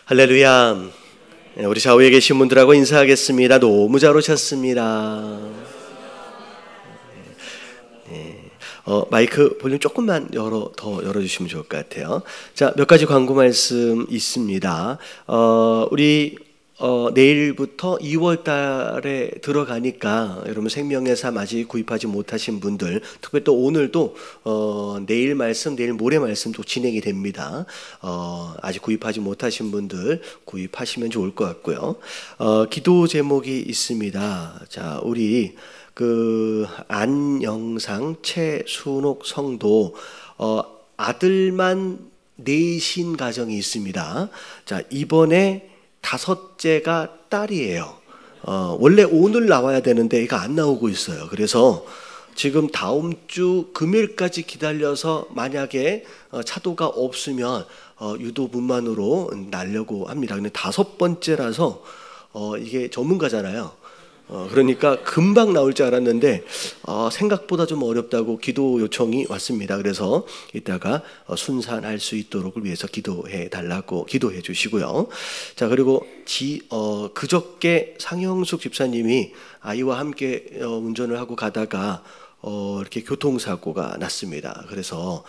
할렐루야. 우리 좌우에 계신 분들하고 인사하겠습니다. 너무 잘 오셨습니다. 마이크 볼륨 조금만 더 열어주시면 좋을 것 같아요. 자, 몇 가지 광고 말씀 있습니다. 우리 내일부터 2월 달에 들어가니까 여러분 생명의 삶 아직 구입하지 못하신 분들, 특별히 또 오늘도 내일 말씀, 내일 모레 말씀도 진행이 됩니다. 아직 구입하지 못하신 분들 구입하시면 좋을 것 같고요. 기도 제목이 있습니다. 자, 우리 안영상 최순옥 성도 아들만 넷인 가정이 있습니다. 자, 이번에 5째가 딸이에요. 원래 오늘 나와야 되는데 이거 안 나오고 있어요. 그래서 지금 다음 주 금요일까지 기다려서 만약에 차도가 없으면 유도분만으로 날려고 합니다. 근데 5번째라서 이게 전문가잖아요. 그러니까 금방 나올 줄 알았는데 생각보다 좀 어렵다고 기도 요청이 왔습니다. 그래서 이따가 순산할 수 있도록 위해서 기도해 달라고 기도해 주시고요. 자, 그리고 그저께 상영숙 집사님이 아이와 함께 운전을 하고 가다가 이렇게 교통사고가 났습니다. 그래서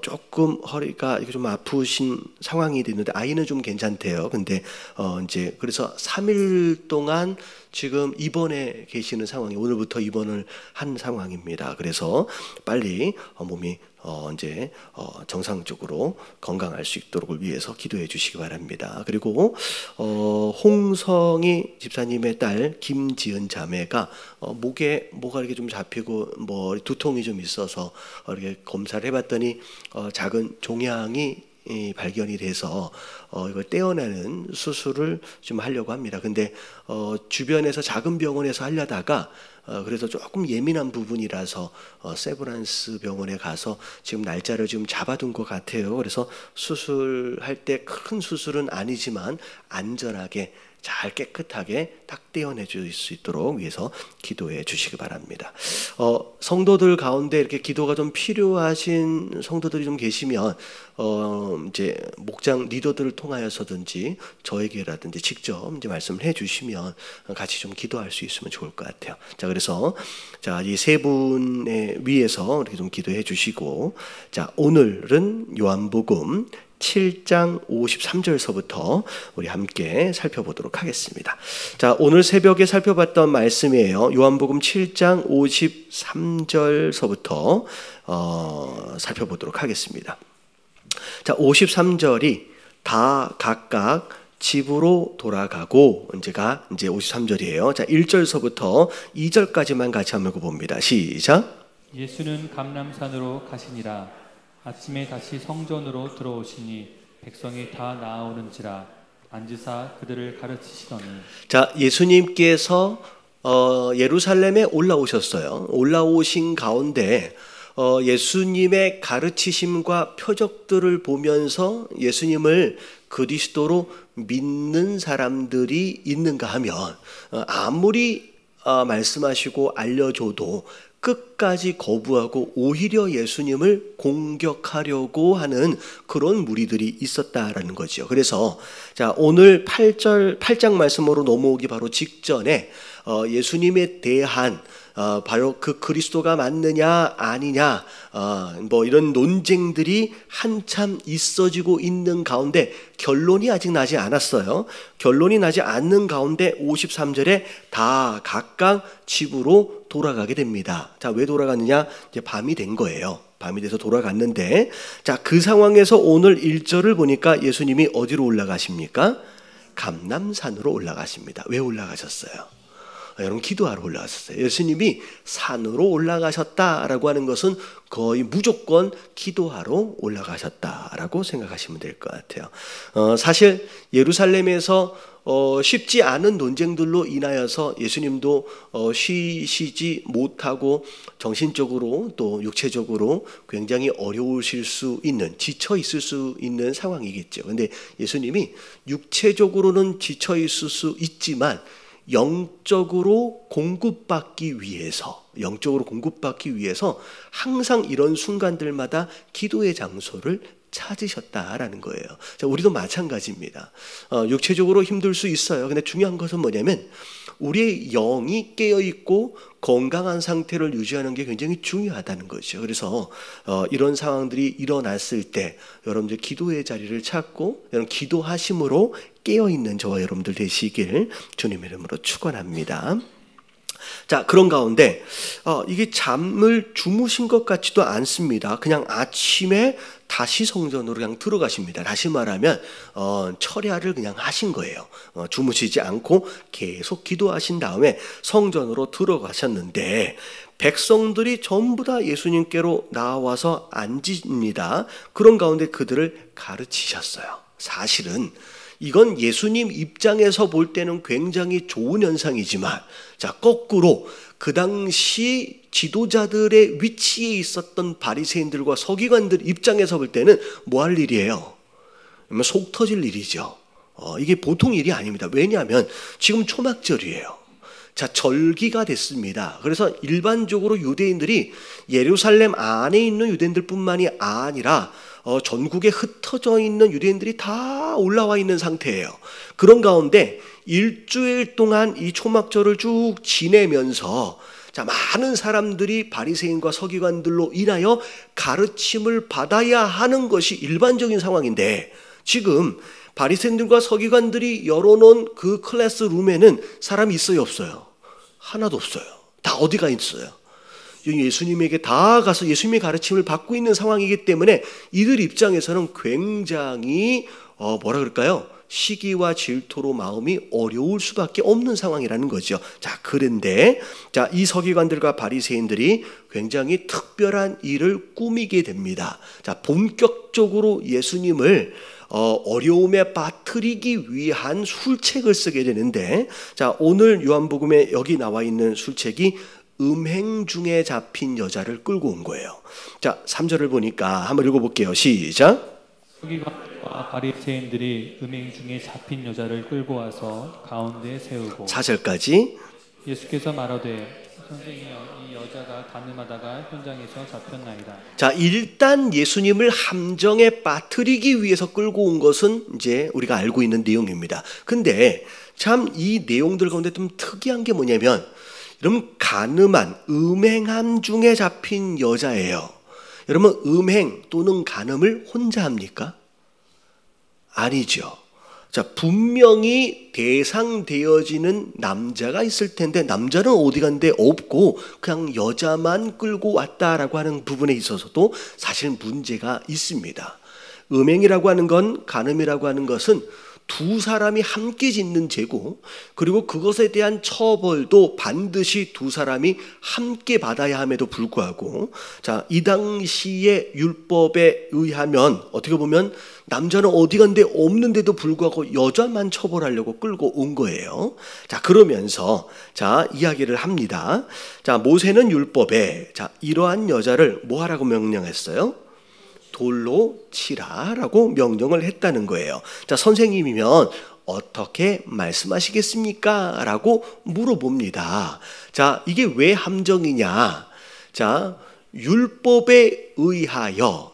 조금 허리가 이게 좀 아프신 상황이 됐는데 아이는 좀 괜찮대요. 근데 이제 그래서 3일 동안 지금 입원해 계시는 상황이 오늘부터 입원을 한 상황입니다. 그래서 빨리 몸이 이제 정상적으로 건강할 수 있도록 위해서 기도해 주시기 바랍니다. 그리고 홍성희 집사님의 딸 김지은 자매가 목에 뭐가 이렇게 좀 잡히고 뭐 두통이 좀 있어서 이렇게 검사를 해봤더니 작은 종양이 발견이 돼서 이걸 떼어내는 수술을 좀 하려고 합니다. 근데 주변에서 작은 병원에서 하려다가 그래서 조금 예민한 부분이라서 세브란스 병원에 가서 지금 날짜를 지금 잡아둔 것 같아요. 그래서 수술할 때 큰 수술은 아니지만 안전하게 잘 깨끗하게 딱 떼어내 줄 수 있도록 위해서 기도해 주시기 바랍니다. 성도들 가운데 이렇게 기도가 좀 필요하신 성도들이 좀 계시면 이제 목장 리더들을 통하여서든지 저에게라든지 직접 이제 말씀을 해 주시면 같이 좀 기도할 수 있으면 좋을 것 같아요. 자, 그래서 자, 이 세 분에 위해서 이렇게 좀 기도해 주시고, 자, 오늘은 요한복음 7장 53절서부터 우리 함께 살펴보도록 하겠습니다. 자, 오늘 새벽에 살펴봤던 말씀이에요. 요한복음 7장 53절서부터 살펴보도록 하겠습니다. 자, 53절이 다 각각 집으로 돌아가고 이제 53절이에요. 자, 1절서부터 2절까지만 같이 한번 읽어봅니다. 시작. 예수는 감람산으로 가시니라. 아침에 다시 성전으로 들어오시니 백성이 다 나아오는지라 앉으사 그들을 가르치시더니. 자, 예수님께서 예루살렘에 올라오셨어요. 올라오신 가운데 예수님의 가르치심과 표적들을 보면서 예수님을 그리스도로 믿는 사람들이 있는가 하면 아무리 말씀하시고 알려줘도 끝까지 거부하고 오히려 예수님을 공격하려고 하는 그런 무리들이 있었다라는 거죠. 그래서 자, 오늘 8장 말씀으로 넘어오기 바로 직전에 예수님에 대한 바로 그 그리스도가 맞느냐 아니냐 뭐 이런 논쟁들이 한참 있어지고 있는 가운데 결론이 아직 나지 않았어요. 결론이 나지 않는 가운데 53절에 다 각각 집으로 돌아가게 됩니다. 자, 왜 돌아갔느냐? 이제 밤이 된 거예요. 밤이 돼서 돌아갔는데, 자, 그 상황에서 오늘 1절을 보니까 예수님이 어디로 올라가십니까? 감람산으로 올라가십니다. 왜 올라가셨어요? 여러분, 기도하러 올라가셨어요. 예수님이 산으로 올라가셨다라고 하는 것은 거의 무조건 기도하러 올라가셨다라고 생각하시면 될 것 같아요. 사실 예루살렘에서 쉽지 않은 논쟁들로 인하여서 예수님도 쉬시지 못하고 정신적으로 또 육체적으로 굉장히 어려우실 수 있는, 지쳐 있을 수 있는 상황이겠죠. 근데 예수님이 육체적으로는 지쳐 있을 수 있지만 영적으로 공급받기 위해서 항상 이런 순간들마다 기도의 장소를 찾으셨다라는 거예요. 자, 우리도 마찬가지입니다. 육체적으로 힘들 수 있어요. 근데 중요한 것은 뭐냐면 우리의 영이 깨어있고 건강한 상태를 유지하는 게 굉장히 중요하다는 거죠. 그래서 이런 상황들이 일어났을 때 여러분들 기도의 자리를 찾고 여러분 기도하심으로 깨어있는 저와 여러분들 되시길 주님의 이름으로 축원합니다. 자, 그런 가운데 이게 잠을 주무신 것 같지도 않습니다. 그냥 아침에 다시 성전으로 그냥 들어가십니다. 다시 말하면 철야를 그냥 하신 거예요. 주무시지 않고 계속 기도하신 다음에 성전으로 들어가셨는데 백성들이 전부 다 예수님께로 나와서 앉습니다. 그런 가운데 그들을 가르치셨어요. 사실은 이건 예수님 입장에서 볼 때는 굉장히 좋은 현상이지만, 자, 거꾸로 그 당시 지도자들의 위치에 있었던 바리새인들과 서기관들 입장에서 볼 때는 뭐 할 일이에요? 속 터질 일이죠. 이게 보통 일이 아닙니다. 왜냐하면 지금 초막절이에요. 자, 절기가 됐습니다. 그래서 일반적으로 유대인들이 예루살렘 안에 있는 유대인들뿐만이 아니라 전국에 흩어져 있는 유대인들이 다 올라와 있는 상태예요. 그런 가운데 일주일 동안 이 초막절을 쭉 지내면서 자, 많은 사람들이 바리새인과 서기관들로 인하여 가르침을 받아야 하는 것이 일반적인 상황인데 지금 바리새인들과 서기관들이 열어놓은 그 클래스룸에는 사람이 있어요, 없어요? 하나도 없어요. 다 어디가 있어요? 예수님에게 다 가서 예수님의 가르침을 받고 있는 상황이기 때문에 이들 입장에서는 굉장히 뭐라 그럴까요? 시기와 질투로 마음이 어려울 수밖에 없는 상황이라는 거죠. 자, 그런데 자, 이 서기관들과 바리새인들이 굉장히 특별한 일을 꾸미게 됩니다. 자, 본격적으로 예수님을 어려움에 빠뜨리기 위한 술책을 쓰게 되는데, 자, 오늘 요한복음에 여기 나와 있는 술책이 음행 중에 잡힌 여자를 끌고 온 거예요. 자, 3절을 보니까 한번 읽어볼게요. 시작. 서기관과 바리새인들이 음행 중에 잡힌 여자를 끌고 와서 가운데에 세우고 4절까지. 예수께서 말하되 선생이여, 이 여자가 간음하다가 현장에서 잡혔나이다. 자, 일단 예수님을 함정에 빠뜨리기 위해서 끌고 온 것은 이제 우리가 알고 있는 내용입니다. 근데 참 이 내용들 가운데 좀 특이한 게 뭐냐면, 여러분, 간음한, 음행함 중에 잡힌 여자예요. 여러분, 음행 또는 간음을 혼자 합니까? 아니죠. 자, 분명히 대상되어지는 남자가 있을 텐데 남자는 어디 간데 없고 그냥 여자만 끌고 왔다라고 하는 부분에 있어서도 사실 문제가 있습니다. 음행이라고 하는 건, 간음이라고 하는 것은 두 사람이 함께 짓는 죄고, 그리고 그것에 대한 처벌도 반드시 두 사람이 함께 받아야 함에도 불구하고, 자, 이 당시의 율법에 의하면 어떻게 보면 남자는 어디 간데 없는데도 불구하고 여자만 처벌하려고 끌고 온 거예요. 자, 그러면서 자, 이야기를 합니다. 자, 모세는 율법에 자, 이러한 여자를 뭐 하라고 명령했어요? 돌로 치라라고 명령을 했다는 거예요. 자, 선생님이면 어떻게 말씀하시겠습니까? 라고 물어봅니다. 자, 이게 왜 함정이냐? 자, 율법에 의하여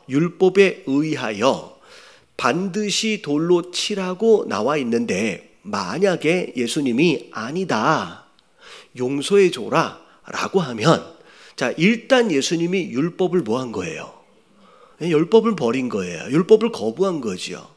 반드시 돌로 치라고 나와 있는데, 만약에 예수님이 아니다, 용서해 줘라 라고 하면, 자, 일단 예수님이 율법을 뭐 한 거예요? 율법을 버린 거예요. 율법을 거부한 거죠.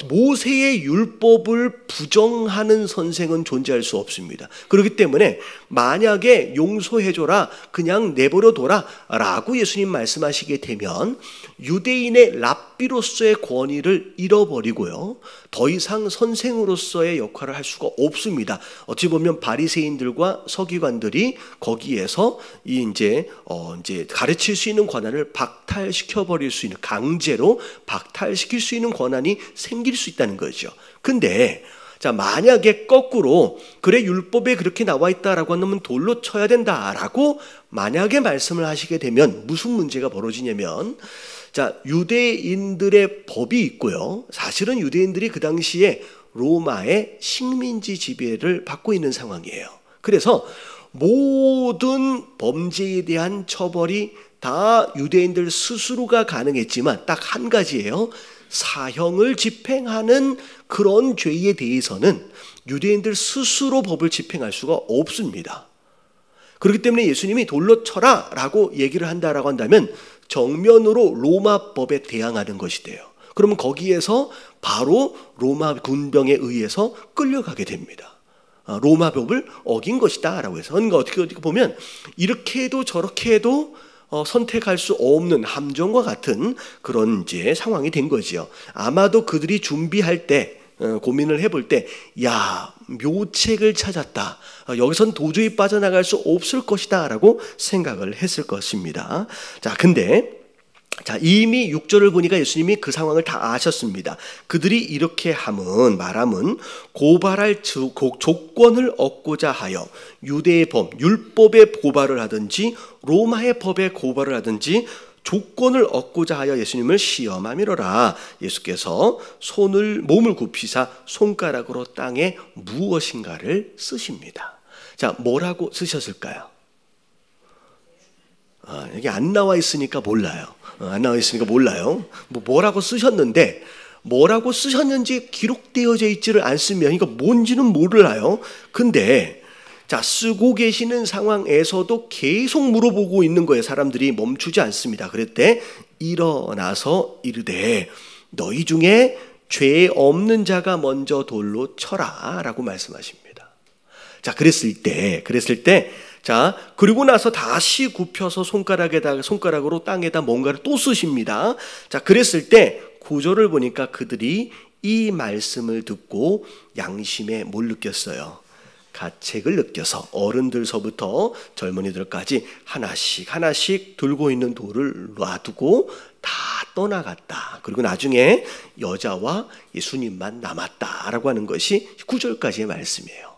모세의 율법을 부정하는 선생은 존재할 수 없습니다. 그렇기 때문에 만약에 용서해줘라, 그냥 내버려둬라 라고 예수님 말씀하시게 되면 유대인의 랍비로서의 권위를 잃어버리고요, 더 이상 선생으로서의 역할을 할 수가 없습니다. 어찌 보면 바리새인들과 서기관들이 거기에서 이제 가르칠 수 있는 권한을 박탈시켜 버릴 수 있는, 강제로 박탈시킬 수 있는 권한이 생길 수 있다는 거죠. 근데 자, 만약에 거꾸로 그래 율법에 그렇게 나와 있다라고 하면 돌로 쳐야 된다라고 만약에 말씀을 하시게 되면 무슨 문제가 벌어지냐면, 자, 유대인들의 법이 있고요, 사실은 유대인들이 그 당시에 로마의 식민지 지배를 받고 있는 상황이에요. 그래서 모든 범죄에 대한 처벌이 다 유대인들 스스로가 가능했지만 딱 한 가지예요. 사형을 집행하는 그런 죄에 대해서는 유대인들 스스로 법을 집행할 수가 없습니다. 그렇기 때문에 예수님이 돌로 쳐라 라고 얘기를 한다라고 한다면 정면으로 로마 법에 대항하는 것이 돼요. 그러면 거기에서 바로 로마 군병에 의해서 끌려가게 됩니다. 로마 법을 어긴 것이다 라고 해서. 그러니까 어떻게 보면 이렇게 해도 저렇게 해도 선택할 수 없는 함정과 같은 그런 이제 상황이 된 거지요. 아마도 그들이 준비할 때 고민을 해볼 때, 야, 묘책을 찾았다. 여기선 도저히 빠져나갈 수 없을 것이다 라고 생각을 했을 것입니다. 자, 근데 이미 6절을 보니까 예수님이 그 상황을 다 아셨습니다. 그들이 이렇게 말함은 고발할 조건을 얻고자 하여 유대의 법, 율법에 고발을 하든지 로마의 법에 고발을 하든지 조건을 얻고자 하여 예수님을 시험함이로라. 예수께서 몸을 굽히사 손가락으로 땅에 무엇인가를 쓰십니다. 자, 뭐라고 쓰셨을까요? 여기 안 나와 있으니까 몰라요. 뭐라고 쓰셨는데, 뭐라고 쓰셨는지 기록되어져 있지를 않으면, 그러니까 뭔지는 몰라요. 근데 쓰고 계시는 상황에서도 계속 물어보고 있는 거예요. 사람들이 멈추지 않습니다. 그랬대 일어나서 이르되 너희 중에 죄 없는 자가 먼저 돌로 쳐라 라고 말씀하십니다. 그랬을 때 그리고 나서 다시 굽혀서 손가락으로 땅에다 뭔가를 또 쓰십니다. 그랬을 때 9절을 보니까 그들이 이 말씀을 듣고 양심에 뭘 느꼈어요? 가책을 느껴서 어른들서부터 젊은이들까지 하나씩 들고 있는 돌을 놔두고 다 떠나갔다. 그리고 나중에 여자와 예수님만 남았다라고 하는 것이 9절까지의 말씀이에요.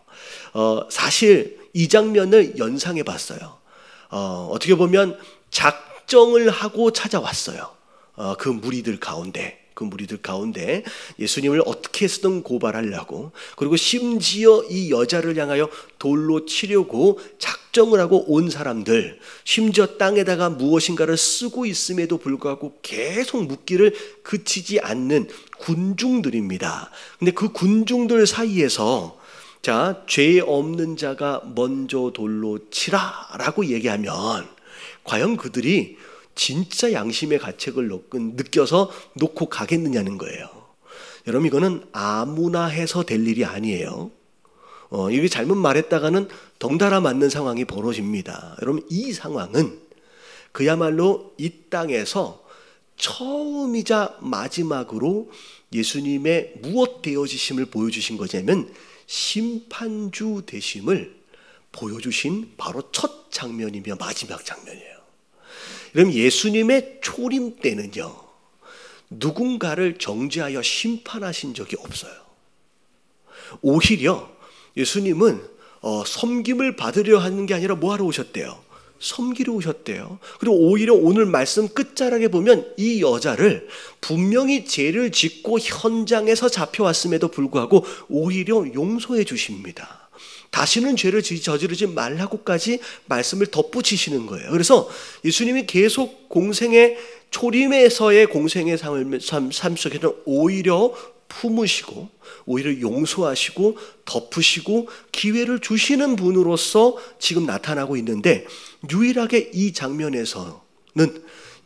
사실 이 장면을 연상해 봤어요. 어떻게 보면 작정을 하고 찾아왔어요. 그 무리들 가운데 예수님을 어떻게 해서든 고발하려고, 그리고 심지어 이 여자를 향하여 돌로 치려고 작정을 하고 온 사람들, 심지어 땅에다가 무엇인가를 쓰고 있음에도 불구하고 계속 묻기를 그치지 않는 군중들입니다. 근데 그 군중들 사이에서 죄 없는 자가 먼저 돌로 치라 라고 얘기하면 과연 그들이 진짜 양심의 가책을 느껴서 놓고 가겠느냐는 거예요. 여러분, 이거는 아무나 해서 될 일이 아니에요. 이게 잘못 말했다가는 덩달아 맞는 상황이 벌어집니다. 여러분, 이 상황은 그야말로 이 땅에서 처음이자 마지막으로 예수님의 무엇 되어지심을 보여주신 거냐면 심판주 되심을 보여주신 바로 첫 장면이며 마지막 장면이에요. 그럼 예수님의 초림 때는요, 누군가를 정죄하여 심판하신 적이 없어요. 오히려 예수님은 섬김을 받으려 하는 게 아니라 뭐 하러 오셨대요? 섬기러 오셨대요. 그리고 오히려 오늘 말씀 끝자락에 보면 이 여자를 분명히 죄를 짓고 현장에서 잡혀왔음에도 불구하고 오히려 용서해 주십니다. 다시는 죄를 저지르지 말라고까지 말씀을 덧붙이시는 거예요. 그래서 예수님이 계속 초림에서의 공생의 삶 속에는 오히려 품으시고 오히려 용서하시고 덮으시고 기회를 주시는 분으로서 지금 나타나고 있는데, 유일하게 이 장면에서는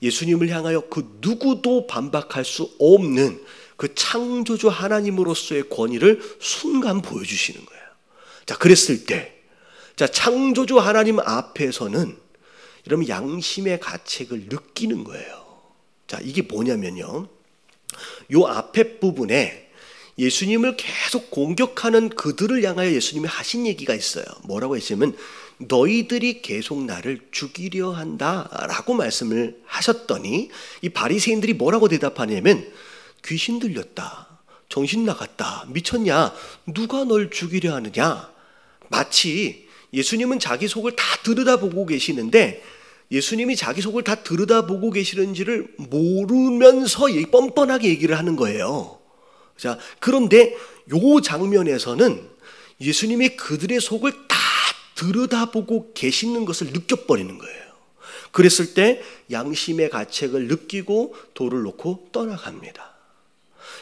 예수님을 향하여 그 누구도 반박할 수 없는 그 창조주 하나님으로서의 권위를 순간 보여주시는 거예요. 그랬을 때 창조주 하나님 앞에서는 여러분 양심의 가책을 느끼는 거예요. 이게 뭐냐면요, 요 앞에 부분에 예수님을 계속 공격하는 그들을 향하여 예수님이 하신 얘기가 있어요. 뭐라고 했냐면 너희들이 계속 나를 죽이려 한다라고 말씀을 하셨더니 이 바리새인들이 뭐라고 대답하냐면 귀신 들렸다, 정신 나갔다, 미쳤냐, 누가 널 죽이려 하느냐. 마치 예수님은 자기 속을 다 들여다보고 계시는데 예수님이 자기 속을 다 들여다보고 계시는지를 모르면서 뻔뻔하게 얘기를 하는 거예요. 그런데 이 장면에서는 예수님이 그들의 속을 다 들여다보고 계시는 것을 느껴버리는 거예요. 그랬을 때 양심의 가책을 느끼고 돌을 놓고 떠나갑니다.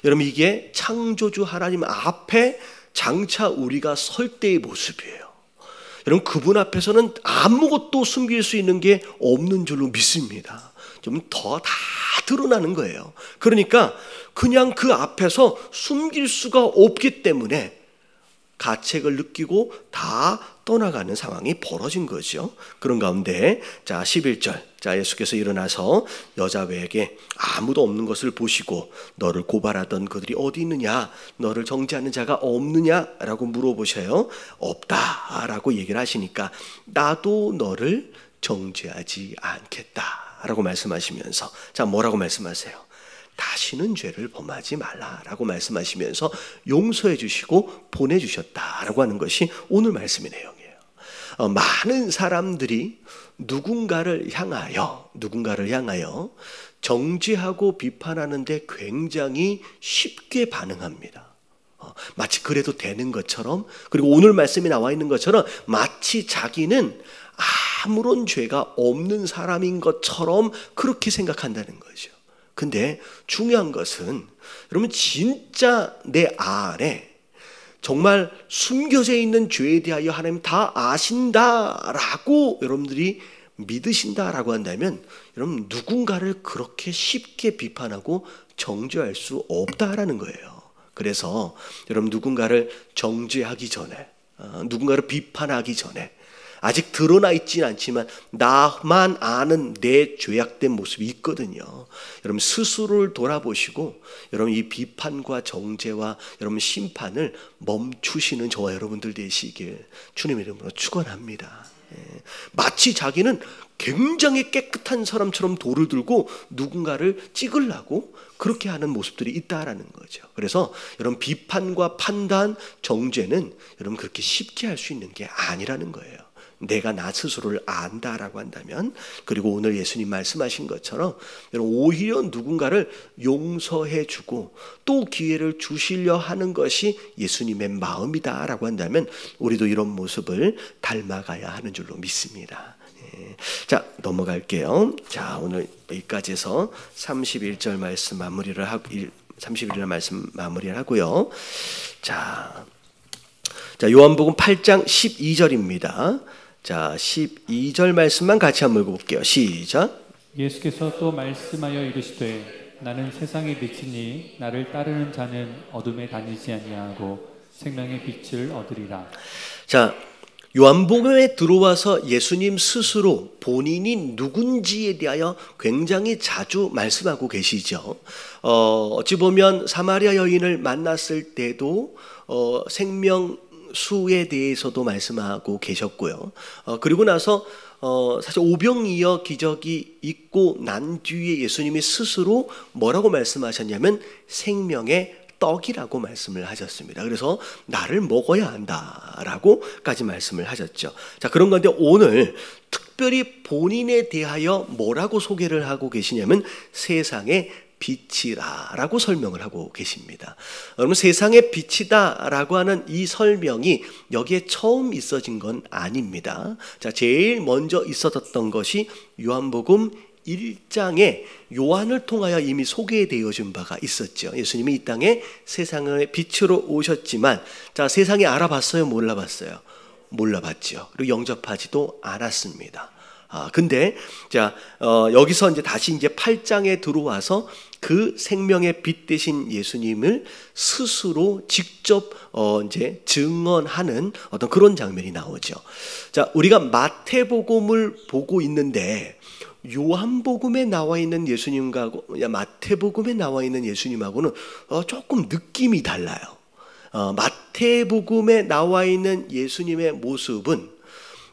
여러분, 이게 창조주 하나님 앞에 장차 우리가 설 때의 모습이에요. 여러분, 그분 앞에서는 아무것도 숨길 수 있는 게 없는 줄로 믿습니다. 좀 더 다 드러나는 거예요. 그러니까 그냥 그 앞에서 숨길 수가 없기 때문에 가책을 느끼고 다 떠나가는 상황이 벌어진 거죠. 그런 가운데 자 11절, 자 예수께서 일어나서 여자에게 아무도 없는 것을 보시고 너를 고발하던 그들이 어디 있느냐, 너를 정죄하는 자가 없느냐라고 물어보셔요. 없다라고 얘기를 하시니까 나도 너를 정죄하지 않겠다라고 말씀하시면서, 자 뭐라고 말씀하세요? 다시는 죄를 범하지 말라라고 말씀하시면서 용서해 주시고 보내주셨다라고 하는 것이 오늘 말씀의 내용이에요. 많은 사람들이 누군가를 향하여 정죄하고 비판하는데 굉장히 쉽게 반응합니다. 마치 그래도 되는 것처럼, 그리고 오늘 말씀이 나와 있는 것처럼 마치 자기는 아무런 죄가 없는 사람인 것처럼 그렇게 생각한다는 거죠. 근데 중요한 것은 여러분, 진짜 내 안에 정말 숨겨져 있는 죄에 대하여 하나님 다 아신다라고 여러분들이 믿으신다라고 한다면 여러분, 누군가를 그렇게 쉽게 비판하고 정죄할 수 없다라는 거예요. 그래서 여러분, 누군가를 정죄하기 전에, 누군가를 비판하기 전에, 아직 드러나 있지는 않지만 나만 아는 내 죄악된 모습이 있거든요. 여러분, 스스로를 돌아보시고 여러분, 이 비판과 정죄와 여러분 심판을 멈추시는 저와 여러분들 되시길 주님의 이름으로 축원합니다. 마치 자기는 굉장히 깨끗한 사람처럼 돌을 들고 누군가를 찍으려고 그렇게 하는 모습들이 있다라는 거죠. 그래서 여러분, 비판과 판단, 정죄는 여러분 그렇게 쉽게 할 수 있는 게 아니라는 거예요. 내가 나 스스로를 안다라고 한다면, 그리고 오늘 예수님 말씀하신 것처럼 여러분, 오히려 누군가를 용서해주고 또 기회를 주시려 하는 것이 예수님의 마음이다라고 한다면 우리도 이런 모습을 닮아가야 하는 줄로 믿습니다. 자, 넘어갈게요. 자, 오늘 여기까지 해서 31절 말씀 마무리를 하고요. 자, 요한복음 8장 12절입니다. 자, 12절 말씀만 같이 한번 읽어볼게요. 시작. 예수께서 또 말씀하여 이르시되 나는 세상의 빛이니 나를 따르는 자는 어둠에 다니지 아니하고 생명의 빛을 얻으리라. 자, 요한복음에 들어와서 예수님 스스로 본인이 누군지에 대하여 굉장히 자주 말씀하고 계시죠. 어찌 보면 사마리아 여인을 만났을 때도 생명수에 대해서도 말씀하고 계셨고요. 그리고 나서 사실 오병이어 기적이 있고 난 뒤에 예수님이 스스로 뭐라고 말씀하셨냐면 생명의 떡이라고 말씀을 하셨습니다. 그래서 나를 먹어야 한다라고까지 말씀을 하셨죠. 자, 그런 건데 오늘 특별히 본인에 대하여 뭐라고 소개를 하고 계시냐면 세상의 빛이라고 설명을 하고 계십니다. 여러분, 세상의 빛이다라고 하는 이 설명이 여기에 처음 있어진 건 아닙니다. 자, 제일 먼저 있었던 것이 요한복음 1장에 요한을 통하여 이미 소개되어진 바가 있었죠. 예수님이 이 땅에 세상의 빛으로 오셨지만, 자, 세상이 알아봤어요? 몰라봤어요? 몰라봤죠. 그리고 영접하지도 않았습니다. 근데 자, 여기서 이제 다시 이제 8장에 들어와서 그 생명의 빛 되신 예수님을 스스로 직접 이제 증언하는 어떤 그런 장면이 나오죠. 자, 우리가 마태복음을 보고 있는데 요한복음에 나와 있는 예수님과 마태복음에 나와 있는 예수님하고는 조금 느낌이 달라요. 마태복음에 나와 있는 예수님의 모습은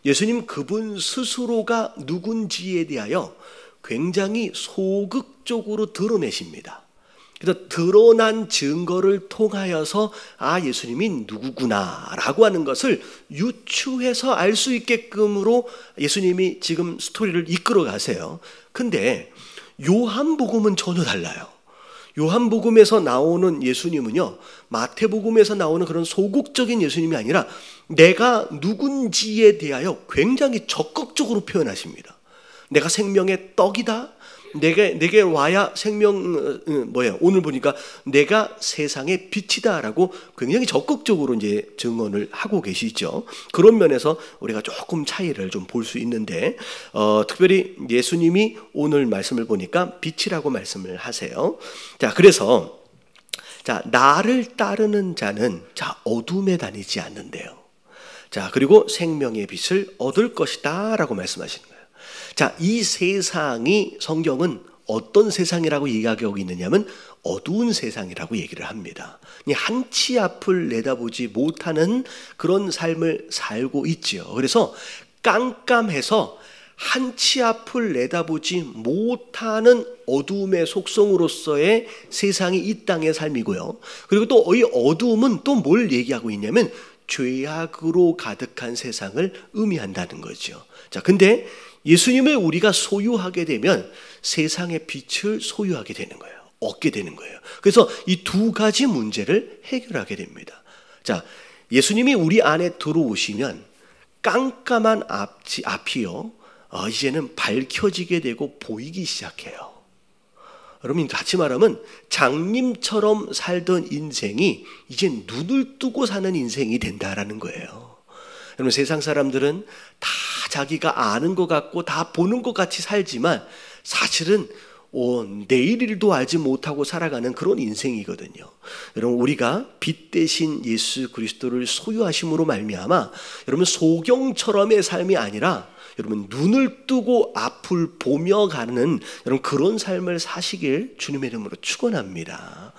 예수님 그분 스스로가 누군지에 대하여 굉장히 소극적으로 드러내십니다. 그래서 드러난 증거를 통하여서 예수님이 누구구나라고 하는 것을 유추해서 알 수 있게끔으로 예수님이 지금 스토리를 이끌어 가세요. 근데 요한복음은 전혀 달라요. 요한복음에서 나오는 예수님은요, 마태복음에서 나오는 그런 소극적인 예수님이 아니라 내가 누군지에 대하여 굉장히 적극적으로 표현하십니다. 내가 생명의 떡이다. 내게 와야 생명 오늘 보니까 내가 세상의 빛이다라고 굉장히 적극적으로 이제 증언을 하고 계시죠. 그런 면에서 우리가 조금 차이를 좀 볼 수 있는데 특별히 예수님이 오늘 말씀을 보니까 빛이라고 말씀을 하세요. 자, 그래서 나를 따르는 자는 어둠에 다니지 않는데요. 자, 그리고 생명의 빛을 얻을 것이다라고 말씀하시는 거예요. 자, 이 세상이 성경은 어떤 세상이라고 얘기하고 있느냐면 어두운 세상이라고 얘기를 합니다. 한치 앞을 내다보지 못하는 그런 삶을 살고 있지요. 그래서 깜깜해서 한치 앞을 내다보지 못하는 어두움의 속성으로서의 세상이 이 땅의 삶이고요. 그리고 또 이 어두움은 또 뭘 얘기하고 있냐면 죄악으로 가득한 세상을 의미한다는 거죠. 자, 근데 예수님을 우리가 소유하게 되면 세상의 빛을 소유하게 되는 거예요. 얻게 되는 거예요. 그래서 이 두 가지 문제를 해결하게 됩니다. 자, 예수님이 우리 안에 들어오시면 깜깜한 앞이요, 이제는 밝혀지게 되고 보이기 시작해요. 여러분, 같이 말하면 장님처럼 살던 인생이 이제 눈을 뜨고 사는 인생이 된다라는 거예요. 여러분, 세상 사람들은 다 자기가 아는 것 같고 다 보는 것 같이 살지만 사실은 내일 일도 알지 못하고 살아가는 그런 인생이거든요. 여러분, 우리가 빛 대신 예수 그리스도를 소유하심으로 말미암아 여러분 소경처럼의 삶이 아니라 여러분 눈을 뜨고 앞을 보며 가는 여러분 그런 삶을 사시길 주님의 이름으로 축원합니다.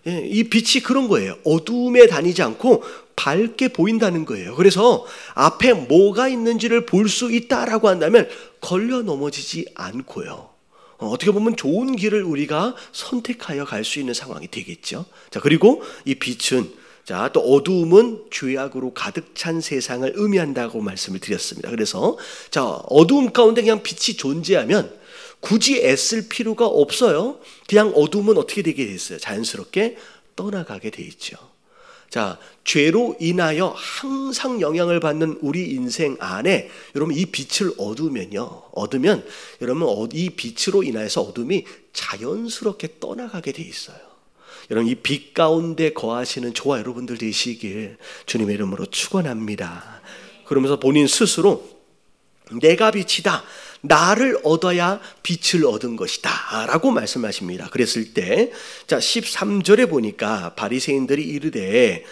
이 빛이 그런 거예요. 어두움에 다니지 않고 밝게 보인다는 거예요. 그래서 앞에 뭐가 있는지를 볼 수 있다라고 한다면 걸려 넘어지지 않고요. 어떻게 보면 좋은 길을 우리가 선택하여 갈 수 있는 상황이 되겠죠. 자, 그리고 이 빛은 또 어두움은 죄악으로 가득 찬 세상을 의미한다고 말씀을 드렸습니다. 그래서 어두움 가운데 그냥 빛이 존재하면 굳이 애쓸 필요가 없어요. 그냥 어둠은 어떻게 되게 돼 있어요? 자연스럽게 떠나가게 돼 있죠. 자, 죄로 인하여 항상 영향을 받는 우리 인생 안에 여러분 이 빛을 얻으면 여러분 이 빛으로 인해서 어둠이 자연스럽게 떠나가게 돼 있어요. 여러분 이 빛 가운데 거하시는 저와 여러분들 되시길 주님의 이름으로 축원합니다. 그러면서 본인 스스로 내가 빛이다. 나를 얻어야 빛을 얻은 것이다 라고 말씀하십니다. 그랬을 때 13절에 보니까 바리새인들이 이르되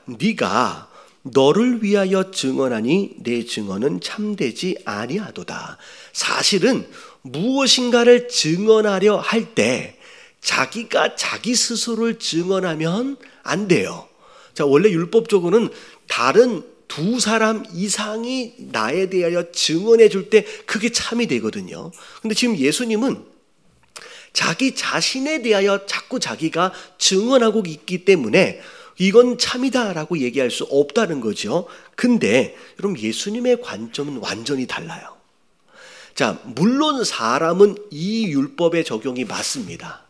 네가 너를 위하여 증언하니 내 증언은 참되지 아니하도다. 사실은 무엇인가를 증언하려 할 때 자기가 자기 스스로를 증언하면 안 돼요. 원래 율법적으로는 다른 두 사람 이상이 나에 대하여 증언해 줄 때 그게 참이 되거든요. 근데 지금 예수님은 자기 자신에 대하여 자꾸 자기가 증언하고 있기 때문에 이건 참이다라고 얘기할 수 없다는 거죠. 근데 여러분 예수님의 관점은 완전히 달라요. 물론 사람은 이 율법의 적용이 맞습니다.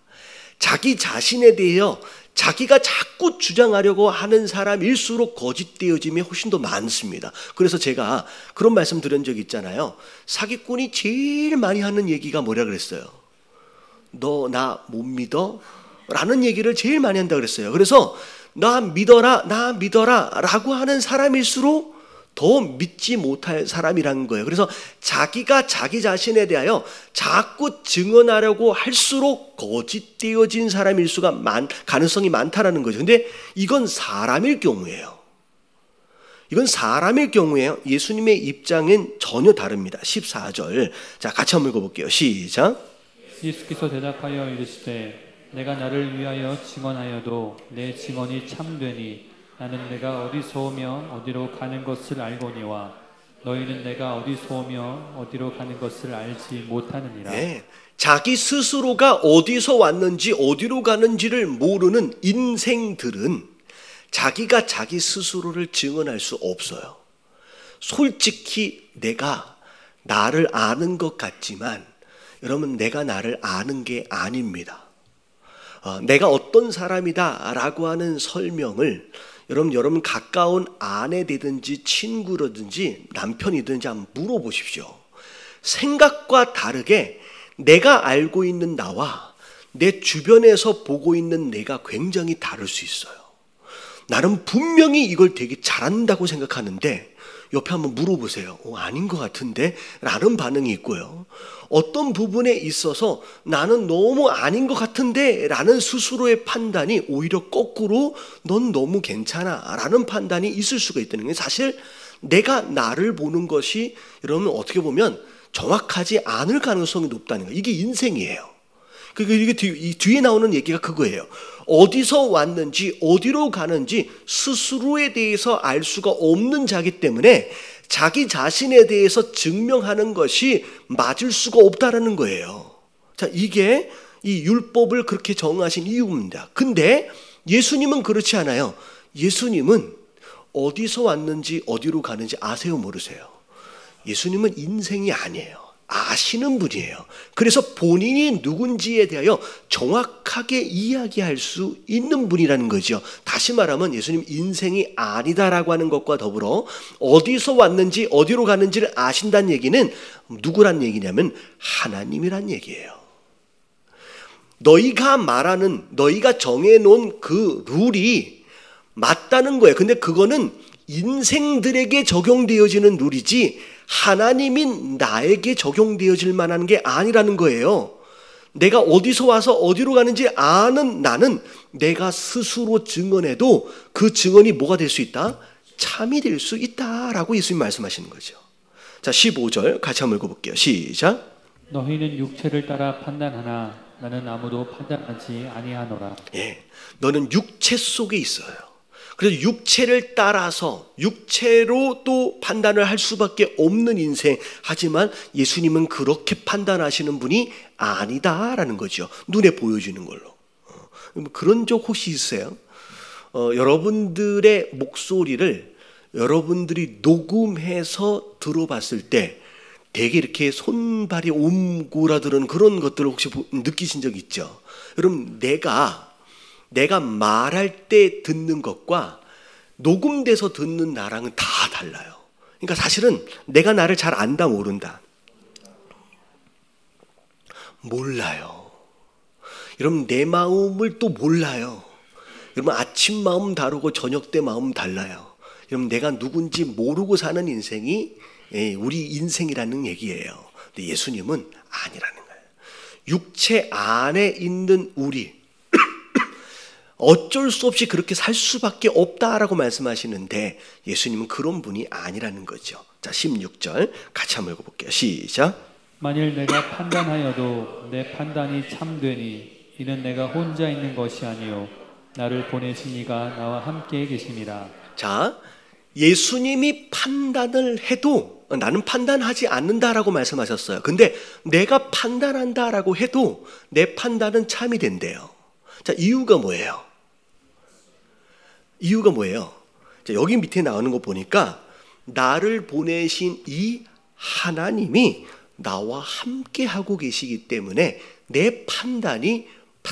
자기 자신에 대하여 자기가 자꾸 주장하려고 하는 사람일수록 거짓되어짐이 훨씬 더 많습니다. 그래서 제가 그런 말씀 드린 적이 있잖아요. 사기꾼이 제일 많이 하는 얘기가 뭐라 그랬어요? 너 나 못 믿어? 라는 얘기를 제일 많이 한다 그랬어요. 그래서 나 믿어라 라고 하는 사람일수록 더 믿지 못할 사람이라는 거예요. 그래서 자기가 자기 자신에 대하여 자꾸 증언하려고 할수록 거짓되어진 사람일 수가 가능성이 많다라는 거죠. 근데 이건 사람일 경우예요. 예수님의 입장은 전혀 다릅니다. 14절. 같이 한번 읽어볼게요. 시작. 예수께서 대답하여 이르시되 내가 나를 위하여 증언하여도 내 증언이 참되니 나는 내가 어디서 오며 어디로 가는 것을 알거니와 너희는 내가 어디서 오며 어디로 가는 것을 알지 못하느니라. 네, 자기 스스로가 어디서 왔는지 어디로 가는지를 모르는 인생들은 자기가 자기 스스로를 증언할 수 없어요. 솔직히 내가 나를 아는 것 같지만 여러분 내가 나를 아는 게 아닙니다. 내가 어떤 사람이다 라고 하는 설명을 여러분 가까운 아내되든지 친구라든지 남편이든지 한번 물어보십시오. 생각과 다르게 내가 알고 있는 나와 내 주변에서 보고 있는 내가 굉장히 다를 수 있어요. 나는 분명히 이걸 되게 잘한다고 생각하는데 옆에 한번 물어보세요. 아닌 것 같은데? 라는 반응이 있고요. 어떤 부분에 있어서 나는 너무 아닌 것 같은데? 라는 스스로의 판단이 오히려 거꾸로 넌 너무 괜찮아 라는 판단이 있을 수가 있다는 거예요. 사실 내가 나를 보는 것이 여러분 어떻게 보면 정확하지 않을 가능성이 높다는 거예요. 이게 인생이에요. 이게 뒤에 나오는 얘기가 그거예요. 어디서 왔는지 어디로 가는지 스스로에 대해서 알 수가 없는 자기 때문에 자기 자신에 대해서 증명하는 것이 맞을 수가 없다라는 거예요. 자, 이게 이 율법을 그렇게 정하신 이유입니다. 근데 예수님은 그렇지 않아요. 예수님은 어디서 왔는지 어디로 가는지 아세요, 모르세요? 예수님은 인생이 아니에요. 아시는 분이에요. 그래서 본인이 누군지에 대하여 정확하게 이야기할 수 있는 분이라는 거죠. 다시 말하면 예수님 인생이 아니다라고 하는 것과 더불어 어디서 왔는지 어디로 가는지를 아신다는 얘기는 누구란 얘기냐면 하나님이란 얘기예요. 너희가 정해놓은 그 룰이 맞다는 거예요. 근데 그거는 인생들에게 적용되어지는 룰이지 하나님인 나에게 적용되어질 만한 게 아니라는 거예요. 내가 어디서 와서 어디로 가는지 아는 나는 내가 스스로 증언해도 그 증언이 뭐가 될 수 있다? 참이 될 수 있다라고 예수님 말씀하시는 거죠. 자, 15절 같이 한번 읽어볼게요. 시작. 너희는 육체를 따라 판단하나 나는 아무도 판단하지 아니하노라. 예, 너는 육체 속에 있어요. 그래서 육체를 따라서 육체로 또 판단을 할 수밖에 없는 인생. 하지만 예수님은 그렇게 판단하시는 분이 아니다라는 거죠. 눈에 보여주는 걸로. 그런 적 혹시 있으세요? 여러분들의 목소리를 여러분들이 녹음해서 들어봤을 때 되게 이렇게 손발이 옴고라드는 그런 것들을 혹시 느끼신 적 있죠? 여러분, 내가 말할 때 듣는 것과 녹음돼서 듣는 나랑은 다 달라요. 그러니까 사실은 내가 나를 잘 안다 모른다. 몰라요. 여러분, 내 마음을 또 몰라요. 여러분, 아침 마음 다르고 저녁 때 마음 달라요. 여러분, 내가 누군지 모르고 사는 인생이 우리 인생이라는 얘기예요. 근데 예수님은 아니라는 거예요. 육체 안에 있는 우리 어쩔 수 없이 그렇게 살 수밖에 없다라고 말씀하시는데 예수님은 그런 분이 아니라는 거죠. 자, 16절 같이 한번 읽어볼게요. 시작. 만일 내가 판단하여도 내 판단이 참되니 이는 내가 혼자 있는 것이 아니요 나를 보내신 이가 나와 함께 계심이라. 자, 예수님이 판단을 해도 나는 판단하지 않는다라고 말씀하셨어요. 근데 내가 판단한다라고 해도 내 판단은 참이 된대요. 자, 이유가 뭐예요? 이유가 뭐예요? 자, 여기 밑에 나오는 거 보니까 나를 보내신 이 하나님이 나와 함께 하고 계시기 때문에 내 판단이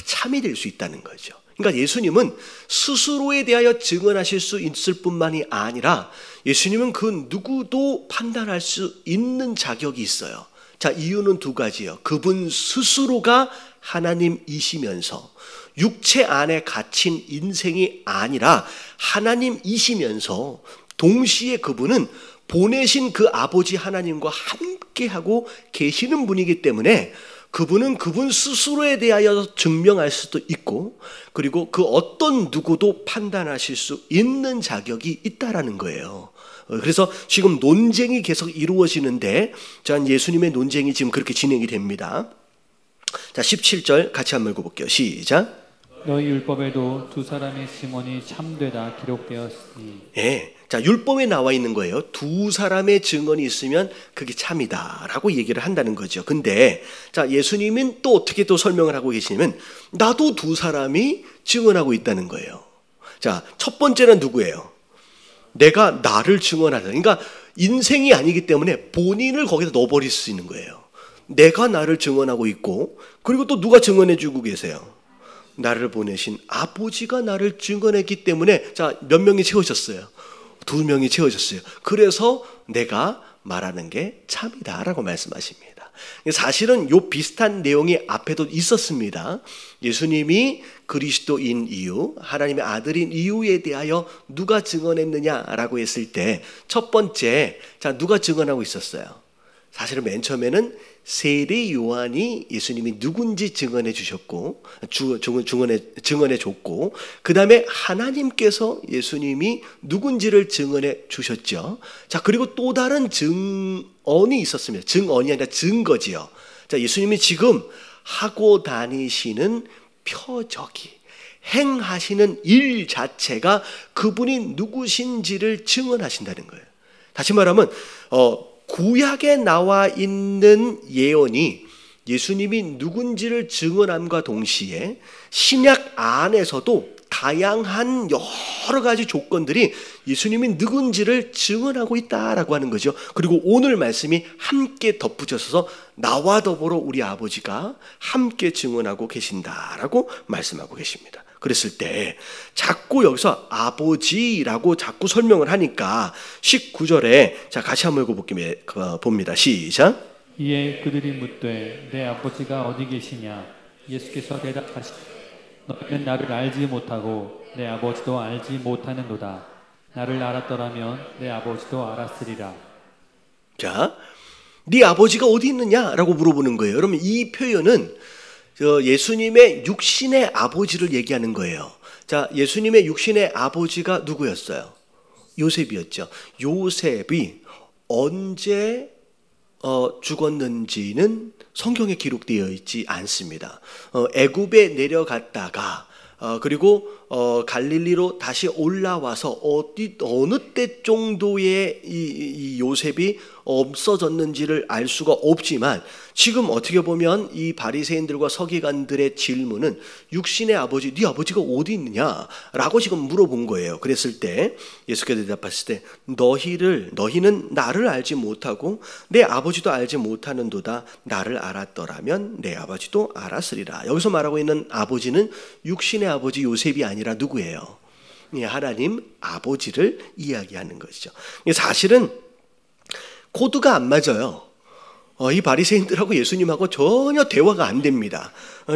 참이 될 수 있다는 거죠. 그러니까 예수님은 스스로에 대하여 증언하실 수 있을 뿐만이 아니라 예수님은 그 누구도 판단할 수 있는 자격이 있어요. 자, 이유는 두 가지예요. 그분 스스로가 하나님이시면서 육체 안에 갇힌 인생이 아니라 하나님이시면서 동시에 그분은 보내신 그 아버지 하나님과 함께하고 계시는 분이기 때문에 그분은 그분 스스로에 대하여 증명할 수도 있고 그리고 그 어떤 누구도 판단하실 수 있는 자격이 있다라는 거예요. 그래서 지금 논쟁이 계속 이루어지는데 자, 예수님의 논쟁이 지금 그렇게 진행이 됩니다. 자, 17절 같이 한번 읽어볼게요. 시작. 너희 율법에도 두 사람의 증언이 참되다 기록되었으니. 예, 자, 율법에 나와 있는 거예요. 두 사람의 증언이 있으면 그게 참이다라고 얘기를 한다는 거죠. 근데 자, 예수님은 또 어떻게 또 설명을 하고 계시냐면 나도 두 사람이 증언하고 있다는 거예요. 자, 첫 번째는 누구예요? 내가 나를 증언하다. 그러니까 인생이 아니기 때문에 본인을 거기다 넣어버릴 수 있는 거예요. 내가 나를 증언하고 있고 그리고 또 누가 증언해 주고 계세요? 나를 보내신 아버지가 나를 증언했기 때문에 자, 몇 명이 채워졌어요? 2명이 채워졌어요. 그래서 내가 말하는 게 참이다라고 말씀하십니다. 사실은 요 비슷한 내용이 앞에도 있었습니다. 예수님이 그리스도인 이유, 하나님의 아들인 이유에 대하여 누가 증언했느냐라고 했을 때 첫 번째, 자, 누가 증언하고 있었어요? 사실은 맨 처음에는 세례 요한이 예수님이 누군지 증언해 주셨고, 증언해 줬고, 그 다음에 하나님께서 예수님이 누군지를 증언해 주셨죠. 자, 그리고 또 다른 증언이 있었습니다. 증언이 아니라 증거지요. 자, 예수님이 지금 하고 다니시는 표적이, 행하시는 일 자체가 그분이 누구신지를 증언하신다는 거예요. 다시 말하면 구약에 나와 있는 예언이 예수님이 누군지를 증언함과 동시에 신약 안에서도 다양한 여러 가지 조건들이 예수님이 누군지를 증언하고 있다라고 하는 거죠. 그리고 오늘 말씀이 함께 덧붙여서 나와 더불어 우리 아버지가 함께 증언하고 계신다라고 말씀하고 계십니다. 그랬을 때 자꾸 여기서 아버지라고 자꾸 설명을 하니까 19절에 자 같이 한번 읽어봅니다. 시작. 이에 그들이 묻되 내 아버지가 어디 계시냐? 예수께서 대답하시되 너희는 나를 알지 못하고 내 아버지도 알지 못하는도다. 나를 알았더라면 내 아버지도 알았으리라. 자, 네 아버지가 어디 있느냐라고 물어보는 거예요. 그러면 이 표현은 예수님의 육신의 아버지를 얘기하는 거예요. 자, 예수님의 육신의 아버지가 누구였어요? 요셉이었죠. 요셉이 언제 죽었는지는 성경에 기록되어 있지 않습니다. 애굽에 내려갔다가 그리고 갈릴리로 다시 올라와서 어느 때 정도의 이 요셉이 없어졌는지를 알 수가 없지만 지금 어떻게 보면 이 바리새인들과 서기관들의 질문은 육신의 아버지, 네 아버지가 어디 있느냐라고 지금 물어본 거예요. 그랬을 때 예수께서 대답하실 때 너희는 나를 알지 못하고 내 아버지도 알지 못하는도다. 나를 알았더라면 내 아버지도 알았으리라. 여기서 말하고 있는 아버지는 육신의 아버지 요셉이 아니라 누구예요? 하나님 아버지를 이야기하는 것이죠. 사실은 코드가 안 맞아요. 이 바리새인들하고 예수님하고 전혀 대화가 안 됩니다.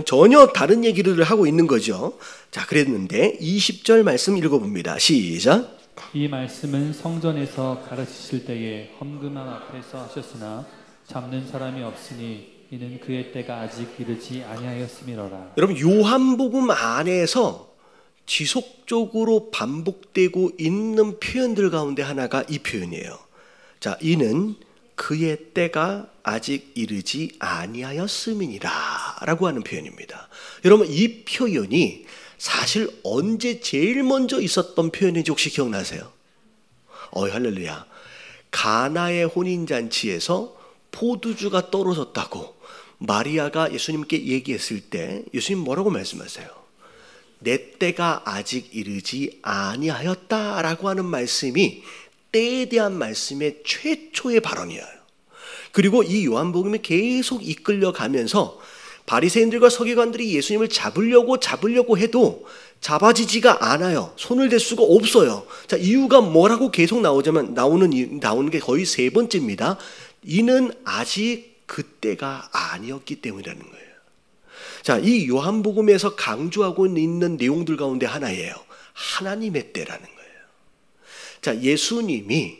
전혀 다른 얘기를 하고 있는 거죠. 자, 그랬는데 20절 말씀 읽어봅니다. 시작. 이 말씀은 성전에서 가르치실 때에 헌금함 앞에서 하셨으나 잡는 사람이 없으니 이는 그의 때가 아직 이르지 아니하였음이로라. 여러분, 요한복음 안에서 지속적으로 반복되고 있는 표현들 가운데 하나가 이 표현이에요. 자, 이는 그의 때가 아직 이르지 아니하였음이니라 라고 하는 표현입니다. 여러분, 이 표현이 사실 언제 제일 먼저 있었던 표현인지 혹시 기억나세요? 할렐루야. 가나의 혼인잔치에서 포도주가 떨어졌다고 마리아가 예수님께 얘기했을 때 예수님 뭐라고 말씀하세요? 내 때가 아직 이르지 아니하였다라고 하는 말씀이 때에 대한 말씀의 최초의 발언이에요. 그리고 이 요한복음이 계속 이끌려가면서 바리새인들과 서기관들이 예수님을 잡으려고 해도 잡아지지가 않아요. 손을 댈 수가 없어요. 자, 이유가 뭐라고 계속 나오는 게 거의 세 번째입니다. 이는 아직 그때가 아니었기 때문이라는 거예요. 자, 이 요한복음에서 강조하고 있는 내용들 가운데 하나예요. 하나님의 때라는 거예요. 자, 예수님이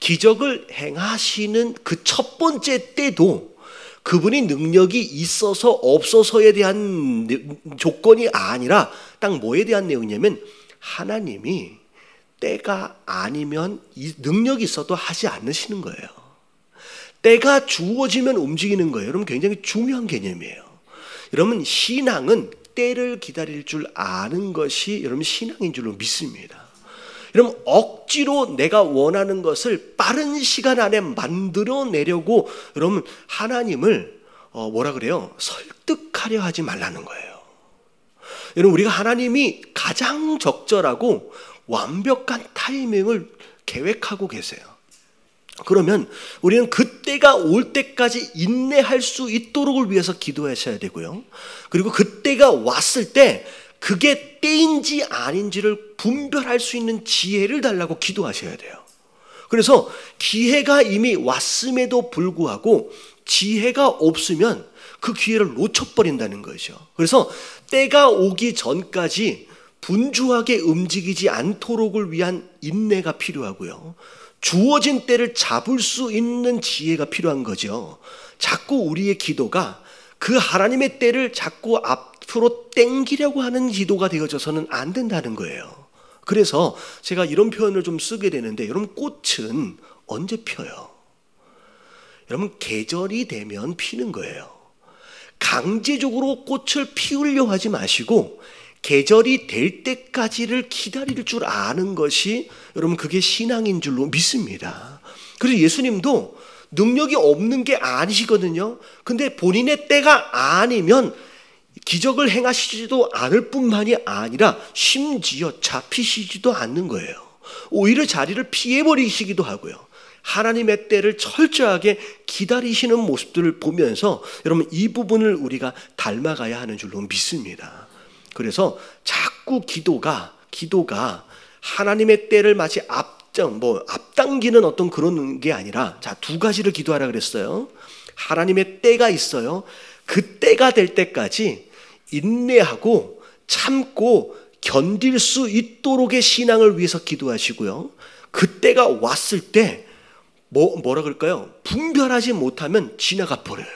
기적을 행하시는 그 첫 번째 때도 그분이 능력이 있어서 없어서에 대한 조건이 아니라 딱 뭐에 대한 내용이냐면 하나님이 때가 아니면 이 능력이 있어도 하지 않으시는 거예요. 때가 주어지면 움직이는 거예요. 여러분, 굉장히 중요한 개념이에요. 여러분, 신앙은 때를 기다릴 줄 아는 것이 여러분 신앙인 줄로 믿습니다. 여러분, 억지로 내가 원하는 것을 빠른 시간 안에 만들어내려고 여러분 하나님을 설득하려 하지 말라는 거예요. 여러분, 우리가 하나님이 가장 적절하고 완벽한 타이밍을 계획하고 계세요. 그러면 우리는 그때가 올 때까지 인내할 수 있도록을 위해서 기도하셔야 되고요. 그리고 그때가 왔을 때 그게 때인지 아닌지를 분별할 수 있는 지혜를 달라고 기도하셔야 돼요. 그래서 기회가 이미 왔음에도 불구하고 지혜가 없으면 그 기회를 놓쳐버린다는 거죠. 그래서 때가 오기 전까지 분주하게 움직이지 않도록을 위한 인내가 필요하고요. 주어진 때를 잡을 수 있는 지혜가 필요한 거죠. 자꾸 우리의 기도가 그 하나님의 때를 자꾸 앞으로 땡기려고 하는 기도가 되어져서는 안 된다는 거예요. 그래서 제가 이런 표현을 좀 쓰게 되는데, 여러분, 꽃은 언제 펴요? 여러분, 계절이 되면 피는 거예요. 강제적으로 꽃을 피우려 하지 마시고 계절이 될 때까지를 기다릴 줄 아는 것이, 여러분, 그게 신앙인 줄로 믿습니다. 그래서 예수님도 능력이 없는 게 아니시거든요. 근데 본인의 때가 아니면 기적을 행하시지도 않을 뿐만이 아니라 심지어 잡히시지도 않는 거예요. 오히려 자리를 피해버리시기도 하고요. 하나님의 때를 철저하게 기다리시는 모습들을 보면서 여러분, 이 부분을 우리가 닮아가야 하는 줄로 믿습니다. 그래서 자꾸 기도가 하나님의 때를 마치 앞당기는 어떤 그런 게 아니라, 자, 두 가지를 기도하라 그랬어요. 하나님의 때가 있어요. 그 때가 될 때까지 인내하고 참고 견딜 수 있도록의 신앙을 위해서 기도하시고요. 그 때가 왔을 때 뭐라 그럴까요? 분별하지 못하면 지나가 버려요.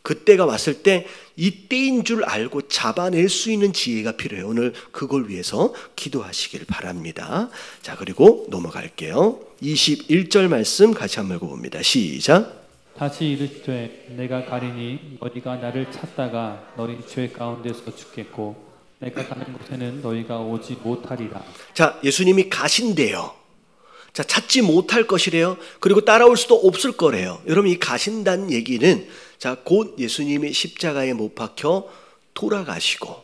그때가 왔을 때 이 때인 줄 알고 잡아낼 수 있는 지혜가 필요해요. 오늘 그걸 위해서 기도하시길 바랍니다. 자, 그리고 넘어갈게요. 21절 말씀 같이 한번 읽어봅니다. 시작. 다시 이르시되 내가 가리니 너희가 나를 찾다가 너희 죄 가운데서 죽겠고 내가 가는 곳에는 너희가 오지 못하리라. 자, 예수님이 가신대요. 자, 찾지 못할 것이래요. 그리고 따라올 수도 없을 거래요. 여러분, 이 가신다는 얘기는, 자, 곧 예수님이 십자가에 못 박혀 돌아가시고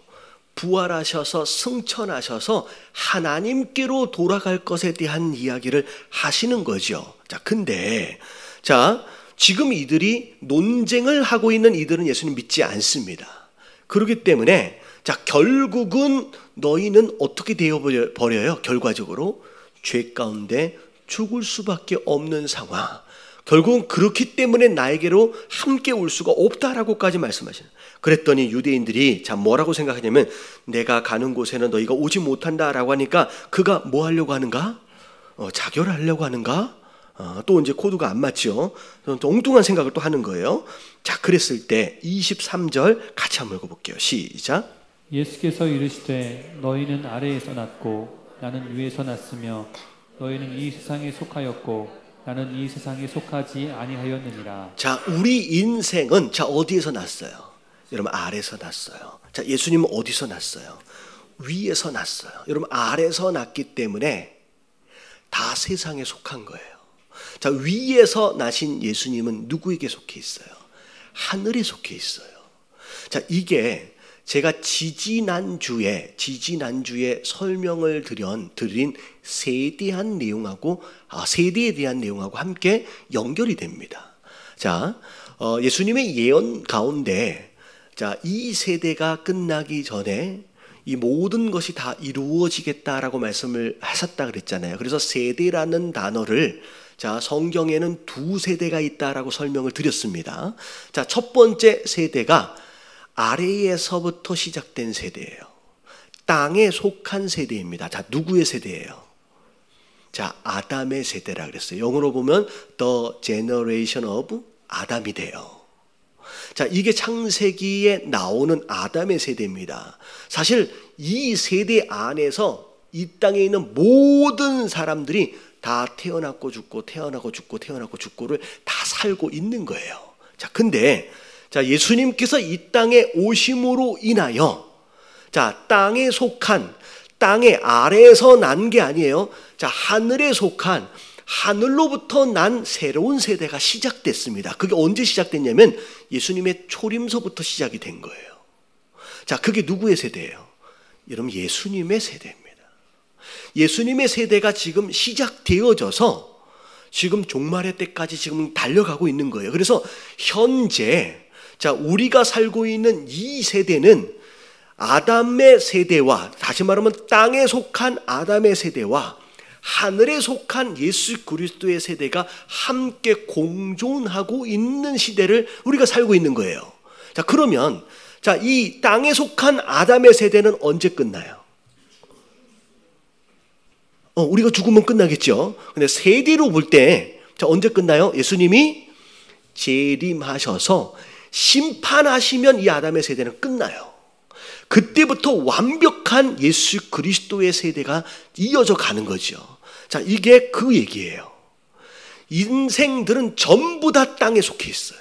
부활하셔서 승천하셔서 하나님께로 돌아갈 것에 대한 이야기를 하시는 거죠. 자, 근데 지금 이들이 논쟁을 하고 있는 이들은 예수님 믿지 않습니다. 그렇기 때문에 결국은 너희는 어떻게 되어버려요? 결과적으로 죄 가운데 죽을 수밖에 없는 상황. 결국은 그렇기 때문에 나에게로 함께 올 수가 없다라고까지 말씀하시는. 그랬더니 유대인들이 뭐라고 생각하냐면, 내가 가는 곳에는 너희가 오지 못한다라고 하니까 그가 뭐 하려고 하는가? 자결하려고 하는가? 또 이제 코드가 안 맞죠. 엉뚱한 생각을 또 하는 거예요. 자, 그랬을 때 23절 같이 한번 읽어볼게요. 시작. 예수께서 이르시되 너희는 아래에서 났고 나는 위에서 났으며 너희는 이 세상에 속하였고 나는 이 세상에 속하지 아니하였느니라. 자, 우리 인생은 어디에서 났어요? 여러분, 아래에서 났어요. 자, 예수님은 어디서 났어요? 위에서 났어요. 여러분, 아래에서 났기 때문에 다 세상에 속한 거예요. 자, 위에서 나신 예수님은 누구에게 속해 있어요? 하늘에 속해 있어요. 자, 이게 제가 지지난주에 설명을 드린 세대에 대한 내용하고 함께 연결이 됩니다. 자, 예수님의 예언 가운데, 자, 이 세대가 끝나기 전에 이 모든 것이 다 이루어지겠다라고 말씀을 하셨다 그랬잖아요. 그래서 세대라는 단어를, 자, 성경에는 두 세대가 있다라고 설명을 드렸습니다. 자, 첫 번째 세대가 아래에서부터 시작된 세대예요. 땅에 속한 세대입니다. 자, 누구의 세대예요? 자, 아담의 세대라 그랬어요. 영어로 보면 The Generation of 아담이 돼요. 자, 이게 창세기에 나오는 아담의 세대입니다. 사실 이 세대 안에서 이 땅에 있는 모든 사람들이 다 태어났고 죽고 태어나고 죽고 태어나고 죽고를 다 살고 있는 거예요. 자, 근데 예수님께서 이 땅에 오심으로 인하여, 자, 땅에 속한, 땅의 아래에서 난 게 아니에요. 자, 하늘에 속한, 하늘로부터 난 새로운 세대가 시작됐습니다. 그게 언제 시작됐냐면 예수님의 초림서부터 시작이 된 거예요. 자, 그게 누구의 세대예요? 여러분, 예수님의 세대입니다. 예수님의 세대가 지금 시작되어져서 지금 종말의 때까지 지금 달려가고 있는 거예요. 그래서 현재, 자, 우리가 살고 있는 이 세대는 아담의 세대와, 다시 말하면 땅에 속한 아담의 세대와 하늘에 속한 예수 그리스도의 세대가 함께 공존하고 있는 시대를 우리가 살고 있는 거예요. 자, 그러면 자, 이 땅에 속한 아담의 세대는 언제 끝나요? 우리가 죽으면 끝나겠죠. 근데 세대로 볼 때 언제 끝나요? 예수님이 재림하셔서 심판하시면 이 아담의 세대는 끝나요. 그때부터 완벽한 예수 그리스도의 세대가 이어져 가는 거죠. 자, 이게 그 얘기예요. 인생들은 전부 다 땅에 속해 있어요.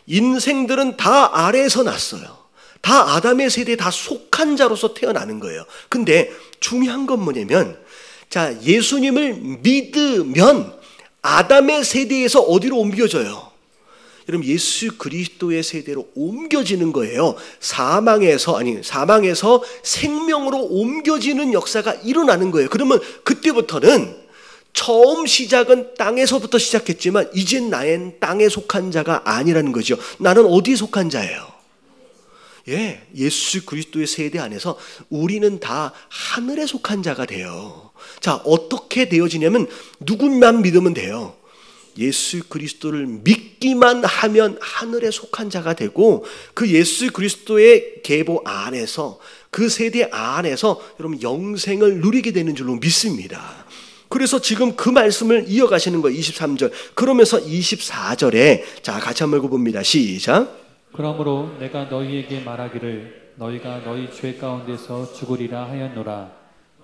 인생들은 다 아래에서 났어요. 다 아담의 세대에 다 속한 자로서 태어나는 거예요. 근데 중요한 건 뭐냐면, 자, 예수님을 믿으면 아담의 세대에서 어디로 옮겨져요? 여러분, 예수 그리스도의 세대로 옮겨지는 거예요. 사망에서 생명으로 옮겨지는 역사가 일어나는 거예요. 그러면 그때부터는 처음 시작은 땅에서부터 시작했지만 이젠 나는 땅에 속한 자가 아니라는 거죠. 나는 어디에 속한 자예요? 예수 그리스도의 세대 안에서 우리는 다 하늘에 속한 자가 돼요. 자, 어떻게 되어지냐면 누군만 믿으면 돼요. 예수 그리스도를 믿기만 하면 하늘에 속한 자가 되고, 그 예수 그리스도의 계보 안에서, 그 세대 안에서 여러분 영생을 누리게 되는 줄로 믿습니다. 그래서 지금 그 말씀을 이어가시는 거예요. 23절. 그러면서 24절에 자, 같이 한번 읽어봅니다. 시작. 그러므로 내가 너희에게 말하기를 너희가 너희 죄 가운데서 죽으리라 하였노라.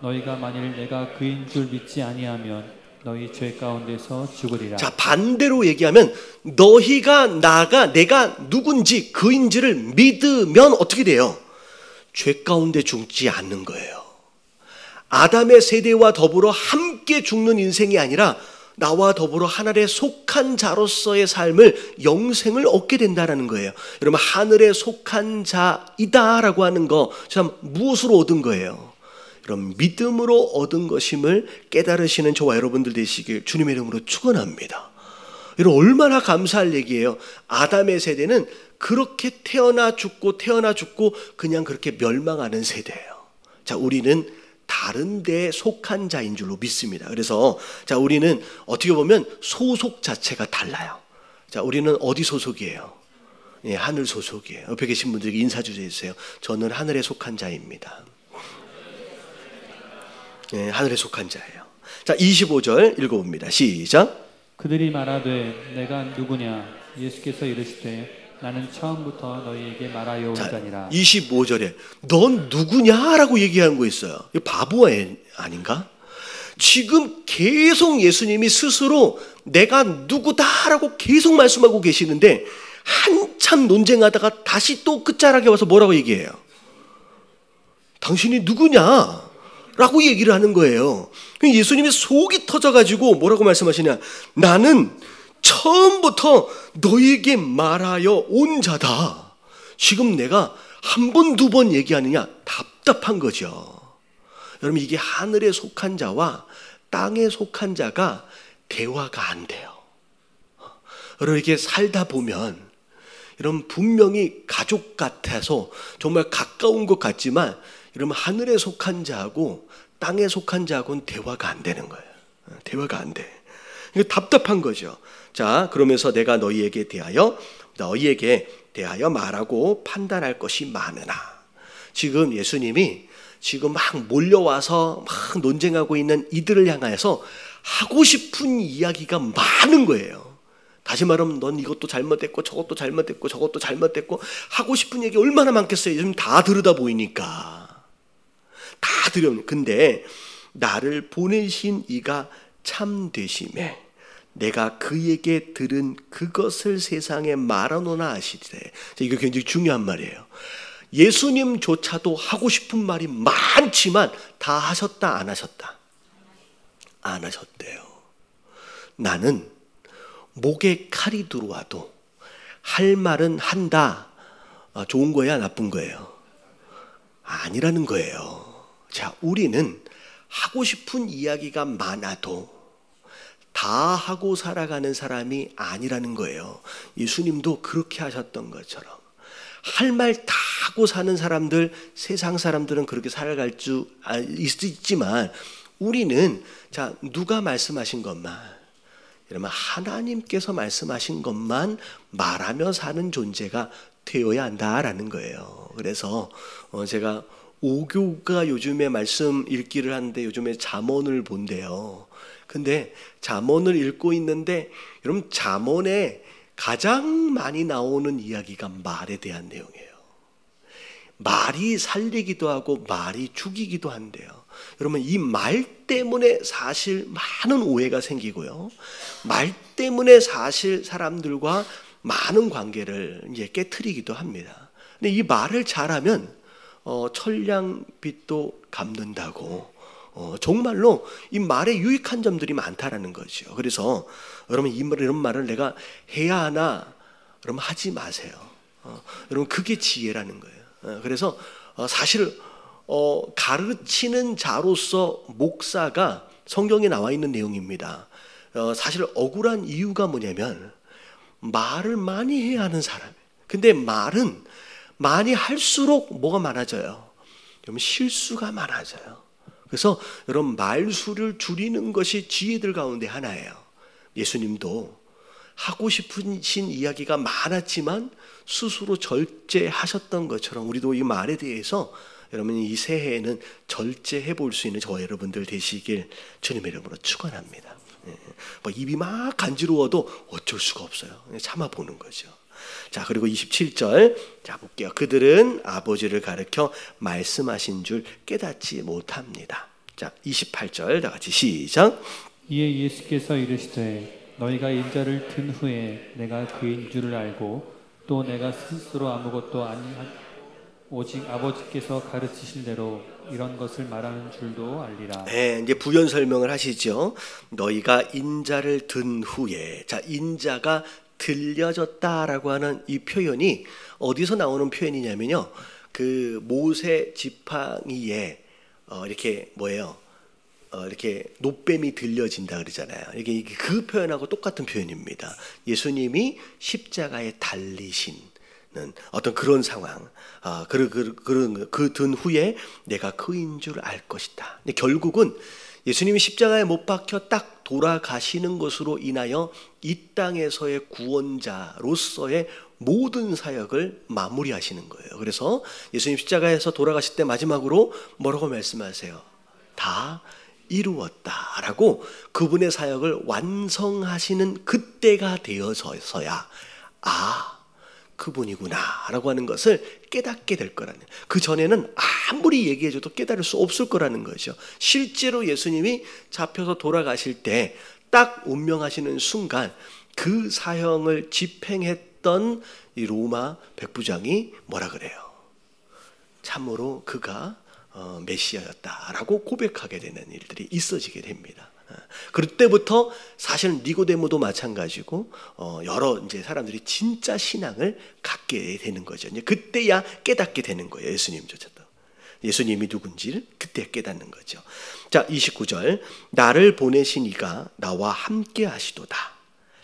너희가 만일 내가 그인 줄 믿지 아니하면 너희 죄 가운데서 죽으리라. 자, 반대로 얘기하면 내가 누군지 그인지를 믿으면 어떻게 돼요? 죄 가운데 죽지 않는 거예요. 아담의 세대와 더불어 함께 죽는 인생이 아니라 나와 더불어 하늘에 속한 자로서의 삶을, 영생을 얻게 된다는 거예요. 여러분, 하늘에 속한 자이다라고 하는 거 참 무엇으로 얻은 거예요? 여러분, 믿음으로 얻은 것임을 깨달으시는 저와 여러분들 되시길 주님의 이름으로 축원합니다. 여러분, 얼마나 감사할 얘기예요. 아담의 세대는 그렇게 태어나 죽고 그냥 그렇게 멸망하는 세대예요. 자, 우리는 다른 데에 속한 자인 줄로 믿습니다. 그래서 자, 우리는 어떻게 보면 소속 자체가 달라요. 자, 우리는 어디 소속이에요? 하늘 소속이에요. 옆에 계신 분들에게 인사 주세요. 저는 하늘에 속한 자입니다. 하늘에 속한 자예요. 자, 25절 읽어봅니다. 시작. 그들이 말하되 내가 누구냐? 예수께서 이르시되 나는 처음부터 너희에게 말하여 온다니라. 25절에 넌 누구냐라고 얘기하는 거 있어요. 이거 바보 아닌가? 지금 계속 예수님이 스스로 내가 누구다라고 계속 말씀하고 계시는데 한참 논쟁하다가 다시 또 끝자락에 와서 뭐라고 얘기해요? 당신이 누구냐? 라고 얘기를 하는 거예요. 예수님이 속이 터져가지고 뭐라고 말씀하시냐? 나는 처음부터 너에게 말하여 온 자다. 지금 내가 한 번, 두 번 얘기하느냐? 답답한 거죠. 여러분, 이게 하늘에 속한 자와 땅에 속한 자가 대화가 안 돼요. 여러분, 이렇게 살다 보면 여러분 분명히 가족 같아서 정말 가까운 것 같지만 여러분 하늘에 속한 자하고 땅에 속한 자하고는 대화가 안 되는 거예요. 대화가 안 돼. 이거 답답한 거죠. 자, 그러면서 내가 너희에게 대하여 말하고 판단할 것이 많으나. 지금 예수님이 지금 막 몰려와서 막 논쟁하고 있는 이들을 향하여서 하고 싶은 이야기가 많은 거예요. 다시 말하면 넌 이것도 잘못됐고 저것도 잘못됐고 저것도 잘못됐고 하고 싶은 얘기 얼마나 많겠어요. 요즘 다 들으다 보이니까. 다 들으면. 근데 나를 보내신 이가 참되심에 내가 그에게 들은 그것을 세상에 말하노나 하시되. 이거 굉장히 중요한 말이에요. 예수님조차도 하고 싶은 말이 많지만 다 하셨다 안 하셨다? 안 하셨대요. 나는 목에 칼이 들어와도 할 말은 한다. 좋은 거야 나쁜 거예요? 아니라는 거예요. 자, 우리는 하고 싶은 이야기가 많아도 다 하고 살아가는 사람이 아니라는 거예요. 예수님도 그렇게 하셨던 것처럼 할 말 다 하고 사는 사람들, 세상 사람들은 그렇게 살아갈 수 있지만 우리는 자, 누가 말씀하신 것만, 여러분 하나님께서 말씀하신 것만 말하며 사는 존재가 되어야 한다라는 거예요. 그래서 제가 오교가 요즘에 말씀 읽기를 하는데 요즘에 잠언을 본대요. 근데 잠언을 읽고 있는데 여러분 잠언에 가장 많이 나오는 이야기가 말에 대한 내용이에요. 말이 살리기도 하고 말이 죽이기도 한대요. 여러분 이 말 때문에 사실 많은 오해가 생기고요. 말 때문에 사실 사람들과 많은 관계를 이제 깨트리기도 합니다. 근데 이 말을 잘하면 천냥빚도 갚는다고 정말로 이 말에 유익한 점들이 많다라는 거죠. 그래서 여러분 이런 말을 내가 해야 하나? 여러분 하지 마세요. 여러분 그게 지혜라는 거예요. 그래서 사실 가르치는 자로서 목사가 성경에 나와 있는 내용입니다. 사실 억울한 이유가 뭐냐면 말을 많이 해야 하는 사람. 근데 말은 많이 할수록 뭐가 많아져요? 여러분 실수가 많아져요. 그래서 여러분 말수를 줄이는 것이 지혜들 가운데 하나예요. 예수님도 하고 싶으신 이야기가 많았지만 스스로 절제하셨던 것처럼 우리도 이 말에 대해서 여러분 이 새해에는 절제해 볼 수 있는 저와 여러분들 되시길 주님의 이름으로 축원합니다. 뭐 입이 막 간지러워도 어쩔 수가 없어요. 참아보는 거죠. 자, 그리고 27절 자 볼게요. 그들은 아버지를 가르쳐 말씀하신 줄 깨닫지 못합니다. 자, 28절 다 같이 시작. 이에 예수께서 이르시되 너희가 인자를 든 후에 내가 그인 줄을 알고 또 내가 스스로 아무것도 아니 오직 아버지께서 가르치신 대로 이런 것을 말하는 줄도 알리라. 네, 이제 부연 설명을 하시죠. 너희가 인자를 든 후에, 자 인자가 들려졌다라고 하는 이 표현이 어디서 나오는 표현이냐면요, 그 모세 지팡이에 이렇게 뭐예요? 이렇게 노뱀이 들려진다 그러잖아요. 이게 그 표현하고 똑같은 표현입니다. 예수님이 십자가에 달리신 어떤 그런 상황, 그 든 후에 내가 그인 줄 알 것이다. 근데 결국은 예수님이 십자가에 못 박혀 딱 돌아가시는 것으로 인하여 이 땅에서의 구원자로서의 모든 사역을 마무리하시는 거예요. 그래서 예수님 십자가에서 돌아가실 때 마지막으로 뭐라고 말씀하세요? 다 이루었다라고 그분의 사역을 완성하시는 그때가 되어서야 그분이구나 라고 하는 것을 깨닫게 될 거라는, 그 전에는 아무리 얘기해줘도 깨달을 수 없을 거라는 거죠. 실제로 예수님이 잡혀서 돌아가실 때 딱 운명하시는 순간 그 사형을 집행했던 이 로마 백부장이 뭐라 그래요? 참으로 그가 메시아였다라고 고백하게 되는 일들이 있어지게 됩니다. 그때부터 사실 니고데모도 마찬가지고 여러 이제 사람들이 진짜 신앙을 갖게 되는 거죠. 이제 그때야 깨닫게 되는 거예요. 예수님조차도 예수님이 누군지를 그때 깨닫는 거죠. 자, 29절 나를 보내신 이가 나와 함께 하시도다.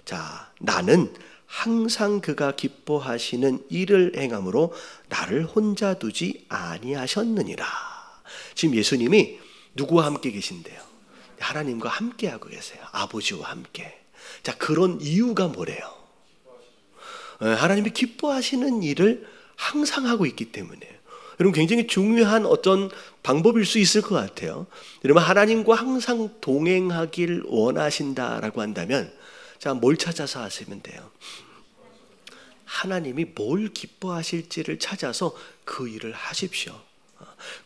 자, 나는 항상 그가 기뻐하시는 일을 행함으로 나를 혼자 두지 아니하셨느니라. 지금 예수님이 누구와 함께 계신데요? 하나님과 함께 하고 계세요. 아버지와 함께. 자, 그런 이유가 뭐래요? 하나님이 기뻐하시는 일을 항상 하고 있기 때문에. 여러분 굉장히 중요한 어떤 방법일 수 있을 것 같아요. 여러분 하나님과 항상 동행하길 원하신다라고 한다면 자, 뭘 찾아서 하시면 돼요? 하나님이 뭘 기뻐하실지를 찾아서 그 일을 하십시오.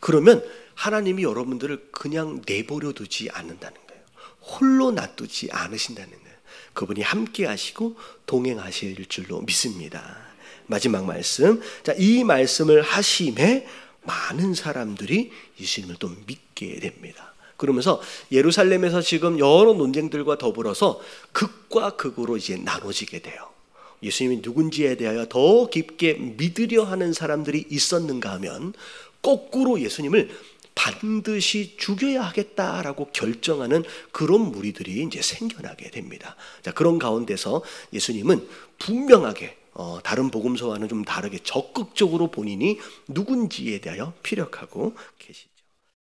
그러면 하나님이 여러분들을 그냥 내버려 두지 않는다는 거예요. 홀로 놔두지 않으신다는 거예요. 그분이 함께 하시고 동행하실 줄로 믿습니다. 마지막 말씀. 자, 이 말씀을 하심에 많은 사람들이 예수님을 또 믿게 됩니다. 그러면서 예루살렘에서 지금 여러 논쟁들과 더불어서 극과 극으로 이제 나눠지게 돼요. 예수님이 누군지에 대하여 더 깊게 믿으려 하는 사람들이 있었는가 하면 거꾸로 예수님을 반드시 죽여야 하겠다라고 결정하는 그런 무리들이 이제 생겨나게 됩니다. 자, 그런 가운데서 예수님은 분명하게 다른 복음서와는 좀 다르게 적극적으로 본인이 누군지에 대하여 피력하고 계시죠.